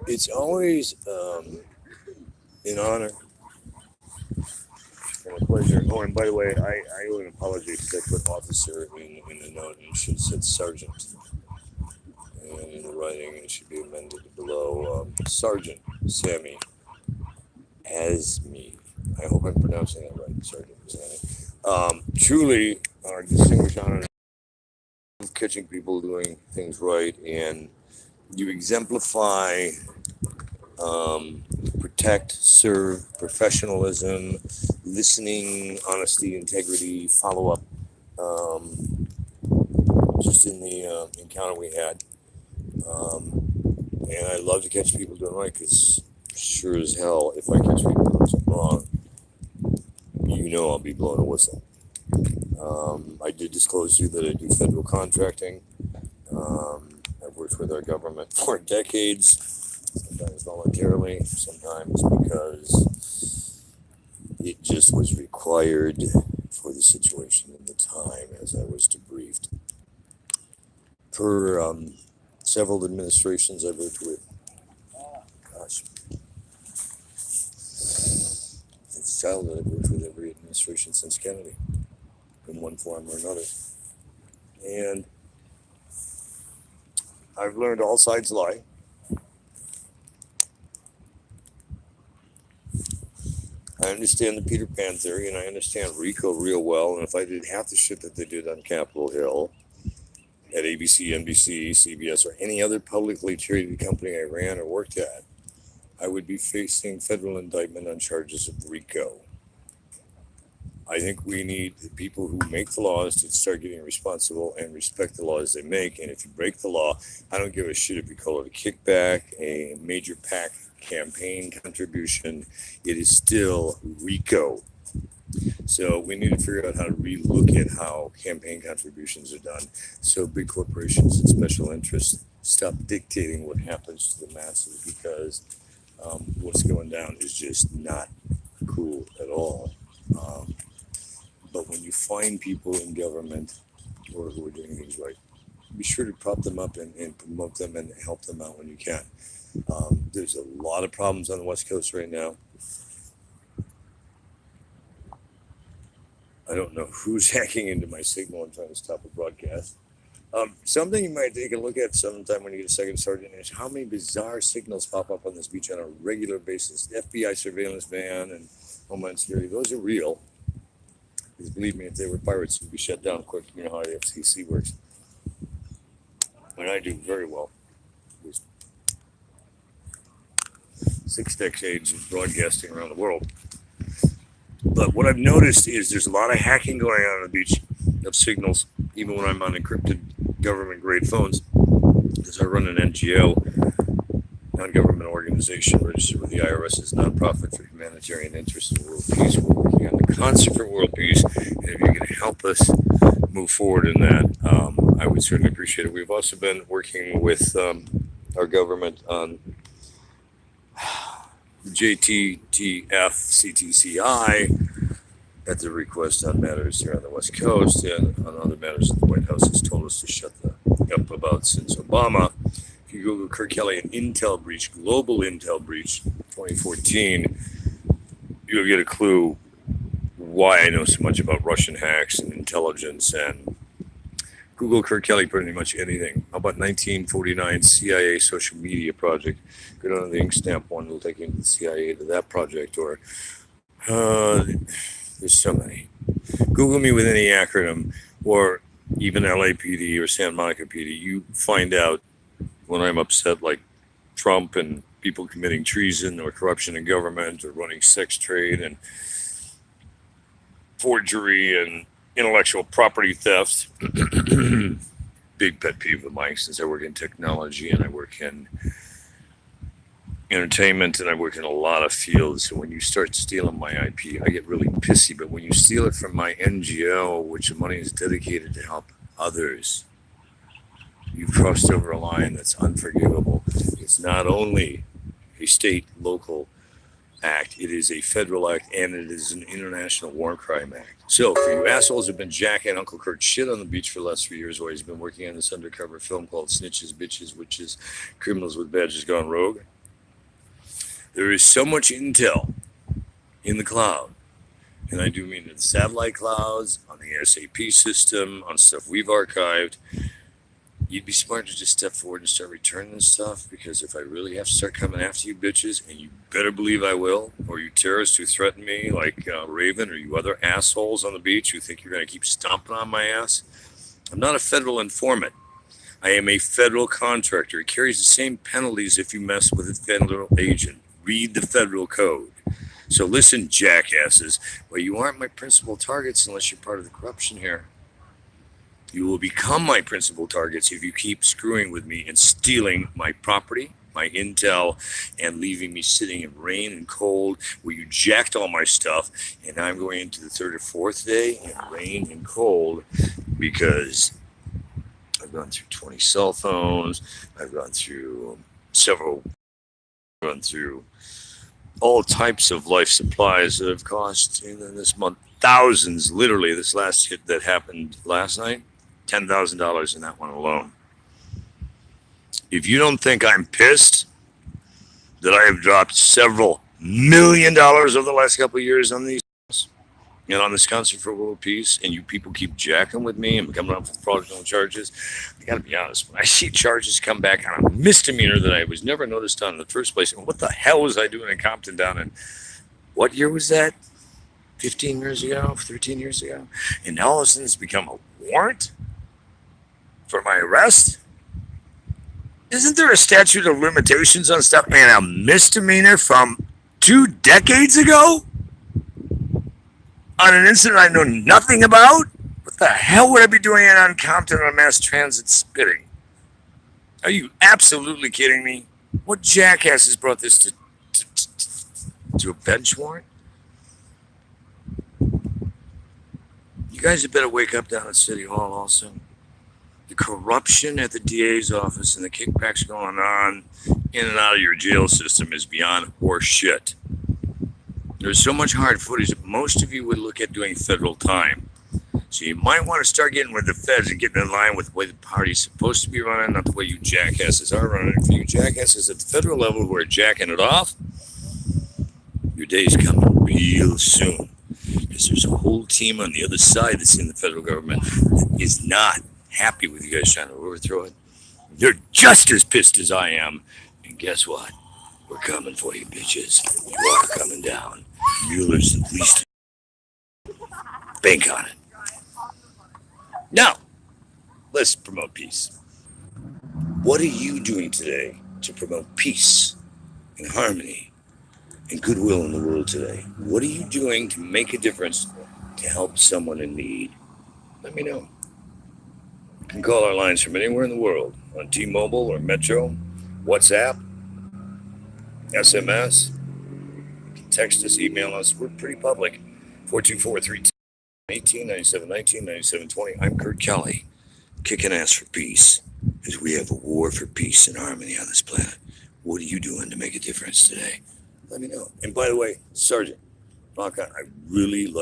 It's always an honor and a pleasure. Oh, and by the way, I owe an apology because I put officer in the note and it should have said sergeant. And in the writing, it should be amended below Sergeant Sami Azmy. I hope I'm pronouncing that right, Sergeant Sami. Truly, our distinguished honor of catching people doing things right, and you exemplify protect, serve, professionalism, listening, honesty, integrity, follow up. Um, just in the encounter we had. And I love to catch people doing right because sure as hell, if I catch people doing something wrong, I'll be blowing a whistle. I did disclose to you that I do federal contracting. I've worked with our government for decades, sometimes voluntarily, sometimes because it just was required for the situation and the time as I was debriefed. Per several administrations I've worked with, gosh, since childhood I've worked with every administration since Kennedy in one form or another. And I've learned all sides lie. I understand the Peter Pan theory, and I understand RICO real well. And if I did half the shit that they did on Capitol Hill, at ABC, NBC, CBS, or any other publicly traded company I ran or worked at, I would be facing federal indictment on charges of RICO. I think we need the people who make the laws to start getting responsible and respect the laws they make. And if you break the law, I don't give a shit if you call it a kickback, a major PAC campaign contribution. It is still RICO. So we need to figure out how to relook at how campaign contributions are done so big corporations and special interests stop dictating what happens to the masses because what's going down is just not cool at all. But when you find people in government or who are doing things right, be sure to prop them up and promote them and help them out when you can. There's a lot of problems on the West Coast right now. I don't know who's hacking into my signal and trying to stop a broadcast. Something you might take a look at sometime when you get a second, Sergeant, is how many bizarre signals pop up on this beach on a regular basis. The FBI surveillance van and Homeland Security, those are real. Because believe me, if they were pirates, they'd be shut down quick. You know how the FCC works. And I do very well. There's 6 decades of broadcasting around the world. But what I've noticed is there's a lot of hacking going on the beach of signals, even when I'm on encrypted government-grade phones, because I run an NGO, non-government organization registered with the IRS as nonprofit for humanitarian interests in world peace. We're working on the concert for world peace, and if you can help us move forward in that, I would certainly appreciate it. We've also been working with our government on JTTF CTCI at the request on matters here on the West Coast and on other matters that the White House has told us to shut up about since Obama. If you Google Kirk Kelly and Intel breach, global Intel breach 2014, you'll get a clue why I know so much about Russian hacks and intelligence. And Google Kirk Kelly pretty much anything. How about 1949 CIA social media project? Go down to the ink stamp one, it'll take you into the CIA to that project. Or there's so many. Google me with any acronym, or even LAPD or Santa Monica PD. You find out when I'm upset, like Trump and people committing treason or corruption in government or running sex trade and forgery and intellectual property theft. Big pet peeve of mine since I work in technology and I work in entertainment and I work in a lot of fields. So when you start stealing my IP, I get really pissy. But when you steal it from my NGO, which the money is dedicated to help others, you've crossed over a line that's unforgivable. It's not only a state, local act, it is a federal act, and it is an international war crime act. So for you assholes who've been jacking Uncle Kurt shit on the beach for the last 3 years while he's been working on this undercover film called Snitches, Bitches, Witches, Criminals with Badges Gone Rogue, There is so much intel in the cloud. And I do mean in the satellite clouds, on the SAP system, on stuff we've archived. You'd be smart to just step forward and start returning this stuff, because if I really have to start coming after you bitches, and you better believe I will, or you terrorists who threaten me like Raven, or you other assholes on the beach who think you're going to keep stomping on my ass. I'm not a federal informant. I am a federal contractor. It carries the same penalties if you mess with a federal agent. Read the federal code. So listen, jackasses. Well, you aren't my principal targets unless you're part of the corruption here. You will become my principal targets if you keep screwing with me and stealing my property, my intel, and leaving me sitting in rain and cold where you jacked all my stuff. And I'm going into the third or fourth day in rain and cold because I've gone through 20 cell phones. I've gone through all types of life supplies that have cost in this month thousands. Literally, this last hit that happened last night, $10,000 in that one alone. If you don't think I'm pissed that I have dropped several $1 million over the last couple of years on these and on this concert for world peace, and you people keep jacking with me and coming up with fraudulent charges, I gotta be honest, when I see charges come back on a misdemeanor that I was never noticed on in the first place, and what the hell was I doing in Compton down in, what year was that? 15 years ago, 13 years ago? And all of a sudden it's become a warrant for my arrest? Isn't there a statute of limitations on stuff and a misdemeanor from 2 decades ago on an incident I know nothing about? What the hell would I be doing it on Compton on mass transit spitting? Are you absolutely kidding me? What jackass has brought this to a bench warrant? You guys had better wake up down at City Hall also. The corruption at the DA's office and the kickbacks going on in and out of your jail system is beyond horse shit. There's so much hard footage that most of you would look at doing federal time. So you might want to start getting with the feds and getting in line with the way the party's supposed to be running, not the way you jackasses are running. And for you jackasses at the federal level who are jacking it off, your day's coming real soon. Because there's a whole team on the other side that's in the federal government that is not happy with you guys trying to overthrow it. They're just as pissed as I am. And guess what? We're coming for you, bitches. You are coming down. Mueller's at least bank on it. Now, let's promote peace. What are you doing today to promote peace and harmony and goodwill in the world today? What are you doing to make a difference to help someone in need? Let me know. You can call our lines from anywhere in the world on T-Mobile or Metro, WhatsApp, SMS. You can text us, email us. We're pretty public. 424-318-9719-9720. I'm Kurt Kelly, kicking ass for peace, as we have a war for peace and harmony on this planet. What are you doing to make a difference today? Let me know. And by the way, Sergeant, rock on. I really like